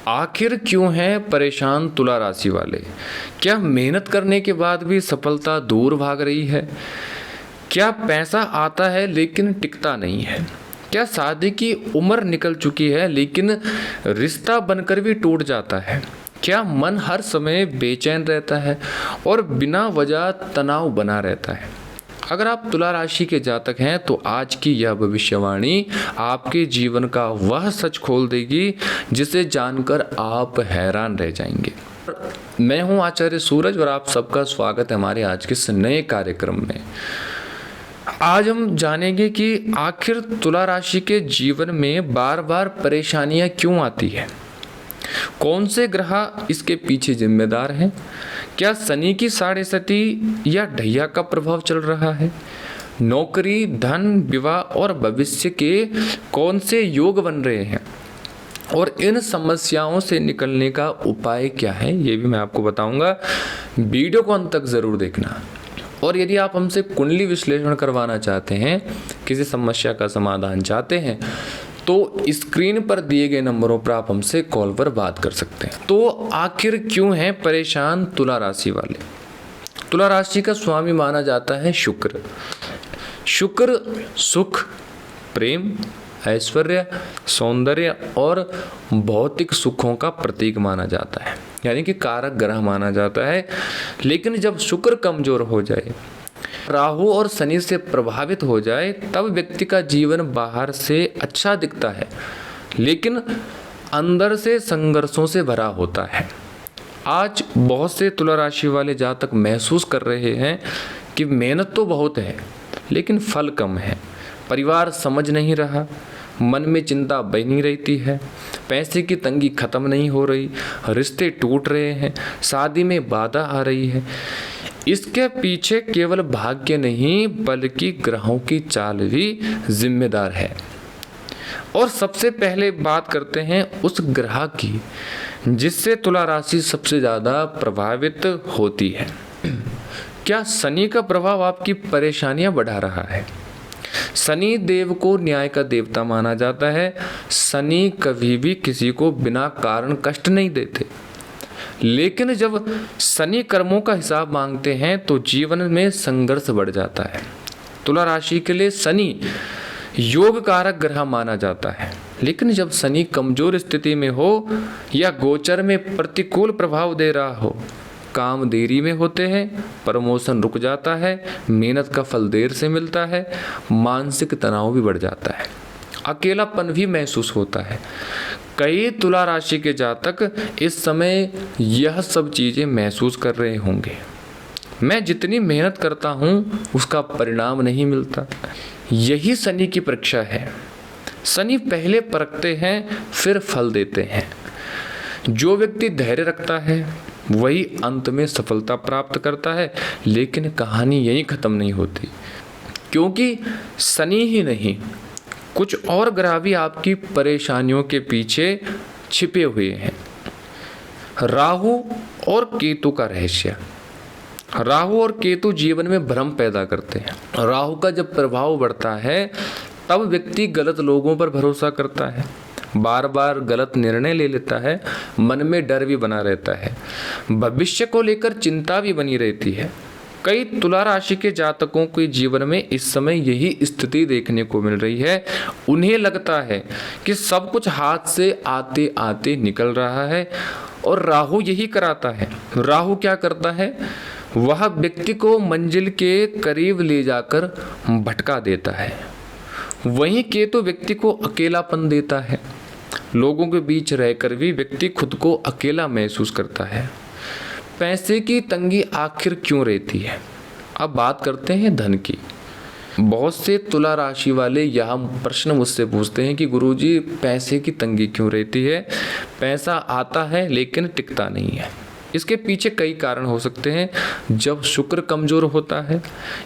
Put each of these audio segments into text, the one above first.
आखिर क्यों हैं परेशान तुला राशि वाले? क्या मेहनत करने के बाद भी सफलता दूर भाग रही है? क्या पैसा आता है लेकिन टिकता नहीं है? क्या शादी की उम्र निकल चुकी है लेकिन रिश्ता बनकर भी टूट जाता है? क्या मन हर समय बेचैन रहता है और बिना वजह तनाव बना रहता है? अगर आप तुला राशि के जातक हैं तो आज की यह भविष्यवाणी आपके जीवन का वह सच खोल देगी जिसे जानकर आप हैरान रह जाएंगे। मैं हूं आचार्य सूरज और आप सबका स्वागत है हमारे आज के इस नए कार्यक्रम में। आज हम जानेंगे कि आखिर तुला राशि के जीवन में बार बार परेशानियां क्यों आती है, कौन से ग्रह इसके पीछे जिम्मेदार हैं, क्या शनि की साढ़े सती या ढैया का प्रभाव चल रहा है, नौकरी, धन, विवाह और भविष्य के कौन से योग बन रहे हैं और इन समस्याओं से निकलने का उपाय क्या है, ये भी मैं आपको बताऊंगा। वीडियो को अंत तक जरूर देखना। और यदि आप हमसे कुंडली विश्लेषण करवाना चाहते हैं, किसी समस्या का समाधान चाहते हैं, तो स्क्रीन पर दिए गए नंबरों पर आप हमसे कॉल पर बात कर सकते हैं। तो आखिर क्यों हैं परेशान तुला राशि वाले? तुला राशि का स्वामी माना जाता है शुक्र। शुक्र सुख, प्रेम, ऐश्वर्य, सौंदर्य और भौतिक सुखों का प्रतीक माना जाता है, यानी कि कारक ग्रह माना जाता है। लेकिन जब शुक्र कमजोर हो जाए, राहु और शनि से प्रभावित हो जाए, तब व्यक्ति का जीवन बाहर से अच्छा दिखता है लेकिन अंदर से संघर्षों से भरा होता है। आज बहुत से तुला राशि वाले जातक महसूस कर रहे हैं कि मेहनत तो बहुत है लेकिन फल कम है, परिवार समझ नहीं रहा, मन में चिंता बनी रहती है, पैसे की तंगी खत्म नहीं हो रही, रिश्ते टूट रहे हैं, शादी में बाधा आ रही है। इसके पीछे केवल भाग्य नहीं बल्कि ग्रहों की चाल भी जिम्मेदार है। और सबसे पहले बात करते हैं उस ग्रह की जिससे तुला राशि सबसे ज़्यादा प्रभावित होती है। क्या शनि का प्रभाव आपकी परेशानियां बढ़ा रहा है? शनि देव को न्याय का देवता माना जाता है। शनि कभी भी किसी को बिना कारण कष्ट नहीं देते, लेकिन जब शनि कर्मों का हिसाब मांगते हैं तो जीवन में संघर्ष बढ़ जाता है। तुला राशि के लिए शनि योग कारक ग्रह माना जाता है, लेकिन जब शनि कमजोर स्थिति में हो या गोचर में प्रतिकूल प्रभाव दे रहा हो, काम देरी में होते हैं, प्रमोशन रुक जाता है, मेहनत का फल देर से मिलता है, मानसिक तनाव भी बढ़ जाता है, अकेलापन भी महसूस होता है। कई तुला राशि के जातक इस समय यह सब चीज़ें महसूस कर रहे होंगे। मैं जितनी मेहनत करता हूँ उसका परिणाम नहीं मिलता। यही शनि की परीक्षा है। शनि पहले परखते हैं फिर फल देते हैं। जो व्यक्ति धैर्य रखता है वही अंत में सफलता प्राप्त करता है। लेकिन कहानी यहीं ख़त्म नहीं होती, क्योंकि शनि ही नहीं कुछ और ग्रह भी आपकी परेशानियों के पीछे छिपे हुए हैं। राहु और केतु का रहस्य। राहु और केतु जीवन में भ्रम पैदा करते हैं। राहु का जब प्रभाव बढ़ता है तब व्यक्ति गलत लोगों पर भरोसा करता है, बार बार गलत निर्णय ले लेता है, मन में डर भी बना रहता है, भविष्य को लेकर चिंता भी बनी रहती है। कई तुला राशि के जातकों के जीवन में इस समय यही स्थिति देखने को मिल रही है। उन्हें लगता है कि सब कुछ हाथ से आते आते निकल रहा है और राहु यही कराता है। राहु क्या करता है? वह व्यक्ति को मंजिल के करीब ले जाकर भटका देता है। वहीं केतु व्यक्ति को अकेलापन देता है। लोगों के बीच रहकर भी व्यक्ति खुद को अकेला महसूस करता है। पैसे की तंगी आखिर क्यों रहती है? अब बात करते हैं धन की। बहुत से तुला राशि वाले यह प्रश्न मुझसे पूछते हैं कि गुरुजी पैसे की तंगी क्यों रहती है? पैसा आता है लेकिन टिकता नहीं है। इसके पीछे कई कारण हो सकते हैं। जब शुक्र कमजोर होता है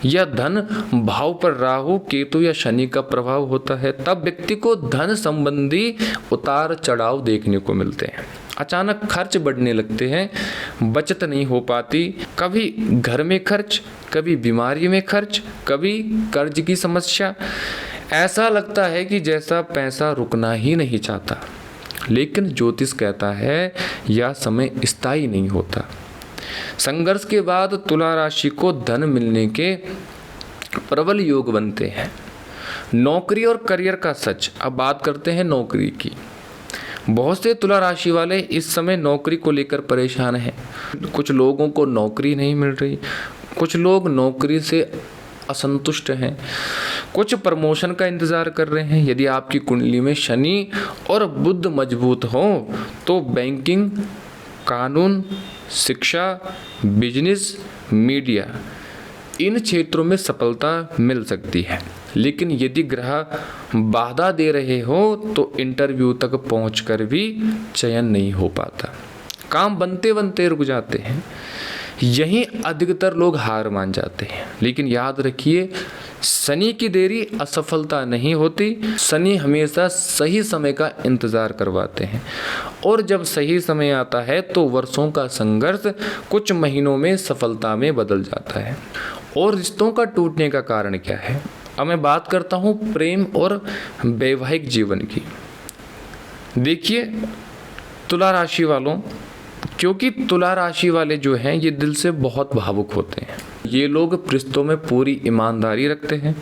या धन भाव पर राहु, केतु या शनि का प्रभाव होता है, तब व्यक्ति को धन संबंधी उतार चढ़ाव देखने को मिलते हैं। अचानक खर्च बढ़ने लगते हैं, बचत नहीं हो पाती, कभी घर में खर्च, कभी बीमारी में खर्च, कभी कर्ज की समस्या। ऐसा लगता है कि जैसा पैसा रुकना ही नहीं चाहता। लेकिन ज्योतिष कहता है यह समय स्थायी नहीं होता। संघर्ष के बाद तुला राशि को धन मिलने के प्रबल योग बनते हैं। नौकरी और करियर का सच। अब बात करते हैं नौकरी की। बहुत से तुला राशि वाले इस समय नौकरी को लेकर परेशान हैं। कुछ लोगों को नौकरी नहीं मिल रही, कुछ लोग नौकरी से असंतुष्ट हैं, कुछ प्रमोशन का इंतज़ार कर रहे हैं। यदि आपकी कुंडली में शनि और बुध मजबूत हो तो बैंकिंग, कानून, शिक्षा, बिजनेस, मीडिया, इन क्षेत्रों में सफलता मिल सकती है। लेकिन यदि ग्रह बाधा दे रहे हो तो इंटरव्यू तक पहुंचकर भी चयन नहीं हो पाता, काम बनते बनते रुक जाते हैं। यहीं अधिकतर लोग हार मान जाते हैं। लेकिन याद रखिए, शनि की देरी असफलता नहीं होती। शनि हमेशा सही समय का इंतज़ार करवाते हैं और जब सही समय आता है तो वर्षों का संघर्ष कुछ महीनों में सफलता में बदल जाता है। और रिश्तों का टूटने का कारण क्या है? अब मैं बात करता हूँ प्रेम और वैवाहिक जीवन की। देखिए तुला राशि वालों, क्योंकि तुला राशि वाले जो हैं ये दिल से बहुत भावुक होते हैं। ये लोग रिश्तों में पूरी ईमानदारी रखते हैं,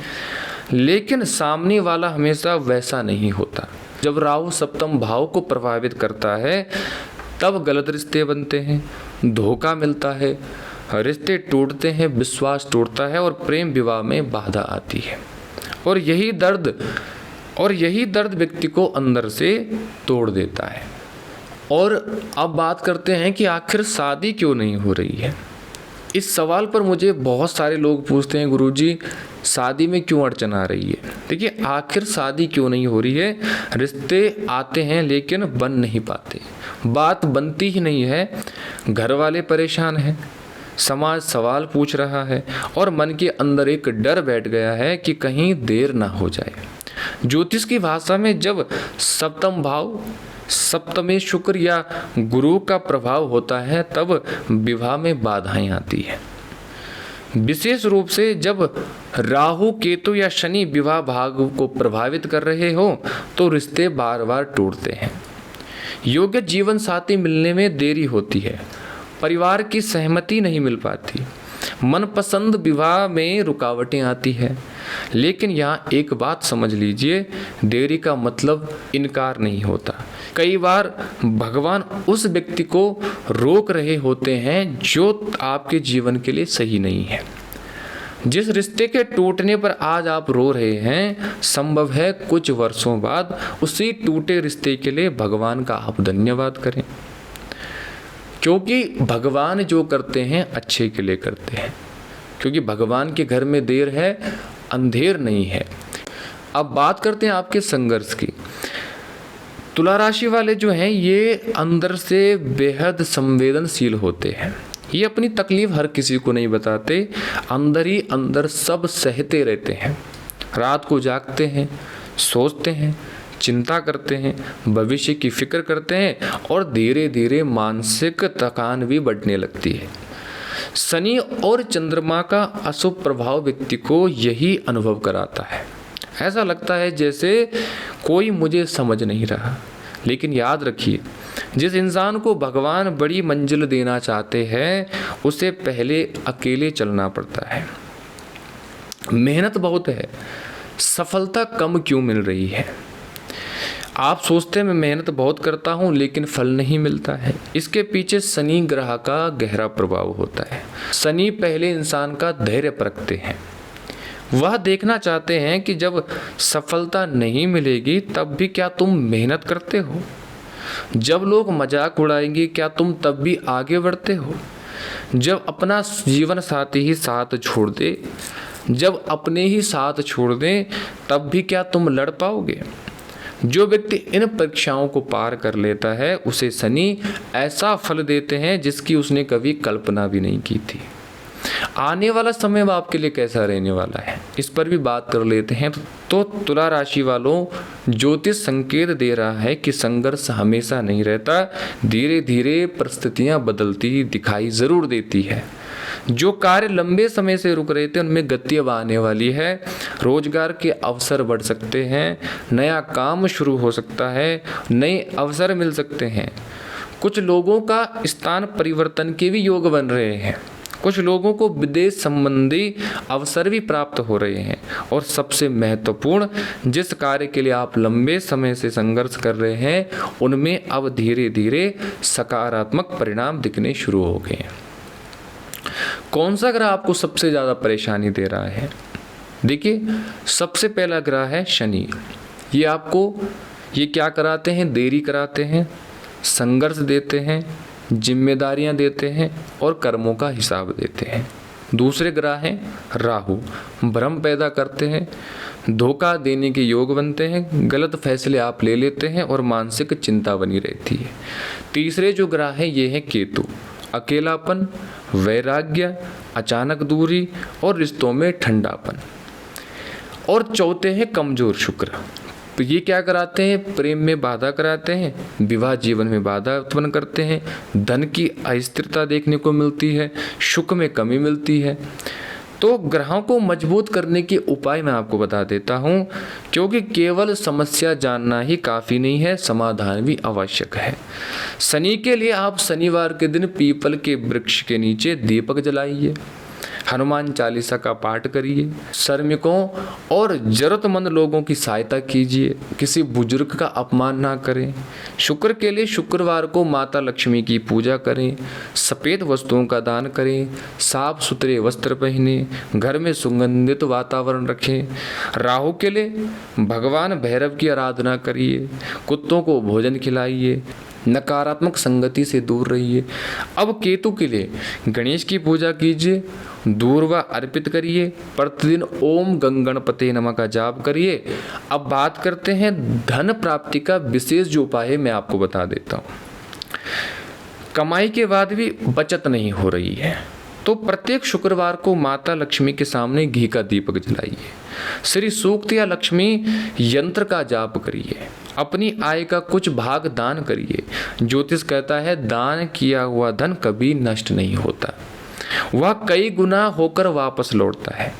लेकिन सामने वाला हमेशा वैसा नहीं होता। जब राहु सप्तम भाव को प्रभावित करता है तब गलत रिश्ते बनते हैं, धोखा मिलता है, रिश्ते टूटते हैं, विश्वास टूटता है और प्रेम विवाह में बाधा आती है। और यही दर्द व्यक्ति को अंदर से तोड़ देता है। और अब बात करते हैं कि आखिर शादी क्यों नहीं हो रही है। इस सवाल पर मुझे बहुत सारे लोग पूछते हैं, गुरुजी शादी में क्यों अड़चन आ रही है। देखिए आखिर शादी क्यों नहीं हो रही है? रिश्ते आते हैं लेकिन बन नहीं पाते, बात बनती ही नहीं है, घर वाले परेशान हैं, समाज सवाल पूछ रहा है और मन के अंदर एक डर बैठ गया है कि कहीं देर ना हो जाए। ज्योतिष की भाषा में जब सप्तम भाव, सप्तमे शुक्र या गुरु का प्रभाव होता है तब विवाह में बाधाएं आती है। विशेष रूप से जब राहु, केतु या शनि विवाह भाग को प्रभावित कर रहे हो तो रिश्ते बार बार टूटते हैं। योग्य जीवन साथी मिलने में देरी होती है, परिवार की सहमति नहीं मिल पाती, मनपसंद विवाह में रुकावटें आती है। लेकिन यहाँ एक बात समझ लीजिए, देरी का मतलब इनकार नहीं होता। कई बार भगवान उस व्यक्ति को रोक रहे होते हैं जो आपके जीवन के लिए सही नहीं है। जिस रिश्ते के टूटने पर आज आप रो रहे हैं, संभव है कुछ वर्षों बाद उसी टूटे रिश्ते के लिए भगवान का आप धन्यवाद करें, क्योंकि भगवान जो करते हैं अच्छे के लिए करते हैं। क्योंकि भगवान के घर में देर है, अंधेर नहीं है। अब बात करते हैं आपके संघर्ष की। तुला राशि वाले जो हैं ये अंदर से बेहद संवेदनशील होते हैं। ये अपनी तकलीफ हर किसी को नहीं बताते, अंदर ही अंदर सब सहते रहते हैं। रात को जागते हैं, सोचते हैं, चिंता करते हैं, भविष्य की फिक्र करते हैं और धीरे धीरे मानसिक थकान भी बढ़ने लगती है। शनि और चंद्रमा का अशुभ प्रभाव व्यक्ति को यही अनुभव कराता है। ऐसा लगता है जैसे कोई मुझे समझ नहीं रहा। लेकिन याद रखिए, जिस इंसान को भगवान बड़ी मंजिल देना चाहते हैं उसे पहले अकेले चलना पड़ता है। मेहनत बहुत है, सफलता कम क्यों मिल रही है? आप सोचते हैं मैं मेहनत बहुत करता हूँ लेकिन फल नहीं मिलता है। इसके पीछे शनि ग्रह का गहरा प्रभाव होता है। शनि पहले इंसान का धैर्य परखते हैं। वह देखना चाहते हैं कि जब सफलता नहीं मिलेगी तब भी क्या तुम मेहनत करते हो? जब लोग मजाक उड़ाएंगे क्या तुम तब भी आगे बढ़ते हो? जब अपना जीवन साथी ही साथ छोड़ दे, जब अपने ही साथ छोड़ दें तब भी क्या तुम लड़ पाओगे? जो व्यक्ति इन परीक्षाओं को पार कर लेता है उसे शनि ऐसा फल देते हैं जिसकी उसने कभी कल्पना भी नहीं की थी। आने वाला समय आपके लिए कैसा रहने वाला है, इस पर भी बात कर लेते हैं। तो तुला राशि वालों, ज्योतिष संकेत दे रहा है कि संघर्ष हमेशा नहीं रहता, धीरे धीरे परिस्थितियां बदलती दिखाई जरूर देती है। जो कार्य लंबे समय से रुक रहे थे उनमें गति अब आने वाली है। रोजगार के अवसर बढ़ सकते हैं, नया काम शुरू हो सकता है, नए अवसर मिल सकते हैं। कुछ लोगों का स्थान परिवर्तन के भी योग बन रहे हैं। कुछ लोगों को विदेश संबंधी अवसर भी प्राप्त हो रहे हैं। और सबसे महत्वपूर्ण, जिस कार्य के लिए आप लंबे समय से संघर्ष कर रहे हैं उनमें अब धीरे धीरे सकारात्मक परिणाम दिखने शुरू हो गए हैं। कौन सा ग्रह आपको सबसे ज़्यादा परेशानी दे रहा है? देखिए, सबसे पहला ग्रह है शनि। ये क्या कराते हैं? देरी कराते हैं, संघर्ष देते हैं, जिम्मेदारियां देते हैं और कर्मों का हिसाब देते हैं। दूसरे ग्रह हैं राहु, भ्रम पैदा करते हैं, धोखा देने के योग बनते हैं, गलत फैसले आप ले लेते हैं और मानसिक चिंता बनी रहती है। तीसरे जो ग्रह है ये है केतु, अकेलापन, वैराग्य, अचानक दूरी और रिश्तों में ठंडापन। और चौथे हैं कमजोर शुक्र। तो ये क्या कराते हैं? प्रेम में बाधा कराते हैं, विवाह जीवन में बाधा उत्पन्न करते हैं, धन की अस्थिरता देखने को मिलती है, सुख में कमी मिलती है। तो ग्रहों को मजबूत करने के उपाय मैं आपको बता देता हूँ, क्योंकि केवल समस्या जानना ही काफ़ी नहीं है, समाधान भी आवश्यक है। शनि के लिए आप शनिवार के दिन पीपल के वृक्ष के नीचे दीपक जलाइए, हनुमान चालीसा का पाठ करिए, श्रमिकों और जरूरतमंद लोगों की सहायता कीजिए, किसी बुजुर्ग का अपमान ना करें। शुक्र के लिए शुक्रवार को माता लक्ष्मी की पूजा करें, सफ़ेद वस्तुओं का दान करें, साफ सुथरे वस्त्र पहने, घर में सुगंधित वातावरण रखें। राहु के लिए भगवान भैरव की आराधना करिए, कुत्तों को भोजन खिलाइए, नकारात्मक संगति से दूर रहिए। अब केतु के लिए गणेश की पूजा कीजिए, दूर्वा अर्पित करिए, प्रतिदिन ओम गंगणपते नमः का जाप करिए। अब बात करते हैं धन प्राप्ति का विशेष जो उपाय है, मैं आपको बता देता हूँ। कमाई के बाद भी बचत नहीं हो रही है तो प्रत्येक शुक्रवार को माता लक्ष्मी के सामने घी का दीपक जलाइए, श्री सूक्त या लक्ष्मी यंत्र का जाप करिए, अपनी आय का कुछ भाग दान करिए। ज्योतिष कहता है दान किया हुआ धन कभी नष्ट नहीं होता, वह कई गुना होकर वापस लौटता है।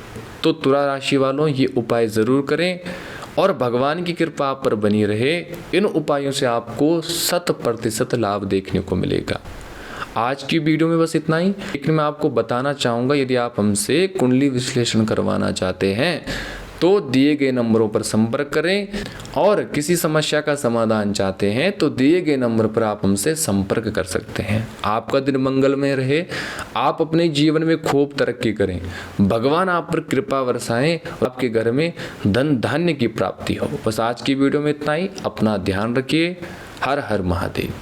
तो तुला राशि वालों ये उपाय जरूर करें और भगवान की कृपा आप पर बनी रहे। इन उपायों से आपको 100% लाभ देखने को मिलेगा। आज की वीडियो में बस इतना ही, लेकिन मैं आपको बताना चाहूँगा यदि आप हमसे कुंडली विश्लेषण करवाना चाहते हैं तो दिए गए नंबरों पर संपर्क करें, और किसी समस्या का समाधान चाहते हैं तो दिए गए नंबर पर आप हमसे संपर्क कर सकते हैं। आपका दिन मंगलमय रहे, आप अपने जीवन में खूब तरक्की करें, भगवान आप पर कृपा बरसाएं और आपके घर में धन धान्य की प्राप्ति हो। बस आज की वीडियो में इतना ही। अपना ध्यान रखिए। हर हर महादेव।